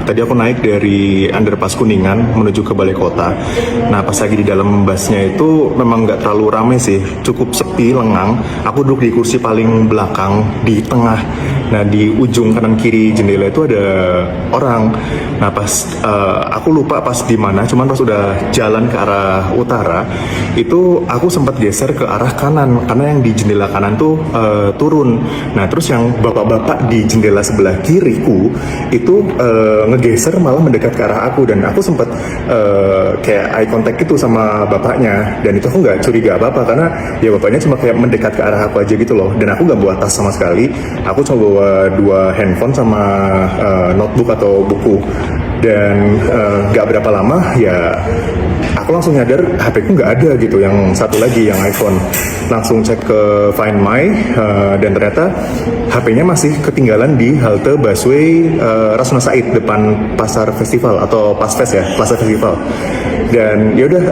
tadi aku naik dari underpass Kuningan menuju ke Balai Kota. Nah, pas lagi di dalam busnya itu memang nggak terlalu rame sih, cukup sepi, lengang. Aku duduk di kursi paling belakang di tengah. Nah, di ujung kanan kiri jendela itu ada orang. Nah, pas aku lupa pas di mana, cuman pas udah jalan ke arah utara, itu aku sempat geser ke arah kanan karena yang di jendela kanan tuh turun. Nah, terus yang bapak-bapak di jendela sebelah kiriku itu ngegeser malah mendekat ke arah aku, dan aku sempat kayak eye contact gitu sama bapaknya, dan itu aku nggak curiga apa-apa karena ya bapaknya cuma kayak mendekat ke arah aku aja gitu loh, dan aku nggak bawa tas sama sekali. Aku cuma bawa 2 handphone sama notebook atau buku, dan nggak berapa lama ya aku langsung nyadar HP ku nggak ada gitu, yang satu lagi yang iPhone. Langsung cek ke Find My, dan ternyata HP-nya masih ketinggalan di halte busway Rasuna Said depan Pasar Festival atau Pasfest ya, Plaza Festival. Dan yaudah,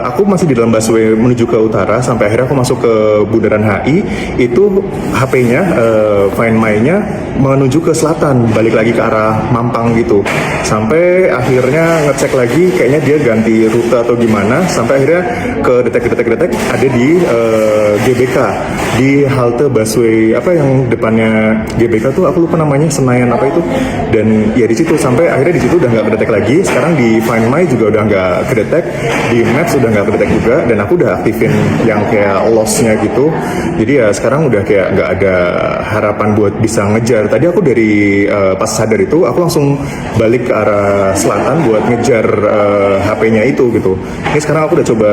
aku masih di dalam busway menuju ke utara sampai akhirnya aku masuk ke Bundaran HI. Itu HP-nya, Find My-nya menuju ke selatan, balik lagi ke arah Mampang gitu. Sampai akhirnya ngecek lagi, kayaknya dia ganti rute atau gimana, sampai akhirnya ke detek ada di GBK, di halte busway apa yang depannya GBK tuh aku lupa namanya, Senayan apa itu. Dan ya di situ, sampai akhirnya di situ udah nggak kedetek lagi. Sekarang di Find My juga udah nggak kedetek, di Maps udah nggak kedetek juga, dan aku udah aktifin yang kayak loss-nya gitu. Jadi ya sekarang udah kayak nggak ada harapan buat bisa ngejar. Tadi aku dari pas sadar itu aku langsung balik ke arah selatan buat ngejar HP-nya itu gitu. Ini sekarang aku udah coba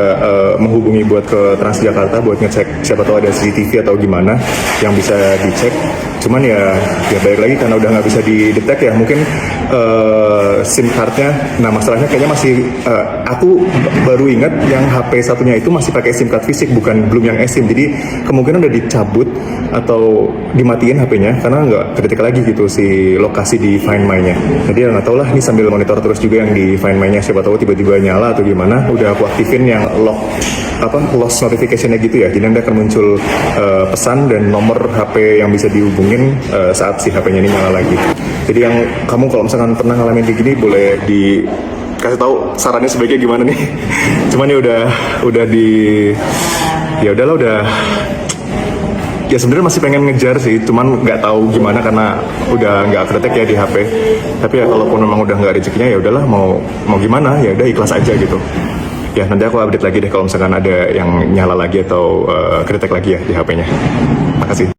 menghubungi buat ke Transjakarta buat ngecek siapa tahu ada CCTV atau gimana yang bisa dicek. Cuman ya balik lagi karena udah nggak bisa didetek ya, mungkin SIM cardnya. Nah, masalahnya kayaknya masih aku baru ingat yang HP satunya itu masih pakai SIM card fisik, belum yang eSIM. Jadi kemungkinan udah dicabut atau dimatiin HP-nya karena nggak kedetek lagi gitu si lokasi di Find My-nya. Jadi ya nggak tahu lah, ini sambil monitor terus juga yang di Find My-nya, siapa tahu tiba-tiba nyala atau gimana. Udah aku aktifin yang loss notification-nya gitu ya. Jadi nanti akan muncul pesan dan nomor HP yang bisa dihubungin saat si HP-nya ini nyala lagi. Jadi yang kamu kalau misalkan pernah ngalamin kayak gini, boleh dikasih tahu sarannya sebaiknya gimana nih. Cuman ya udah ya sebenarnya masih pengen ngejar sih, cuman nggak tahu gimana karena udah nggak kedetek ya di HP. Tapi ya kalaupun memang udah nggak rezekinya ya udahlah, mau gimana ya udah ikhlas aja gitu. Ya nanti aku update lagi deh kalau misalkan ada yang nyala lagi atau kedetek lagi ya di HP-nya. Makasih.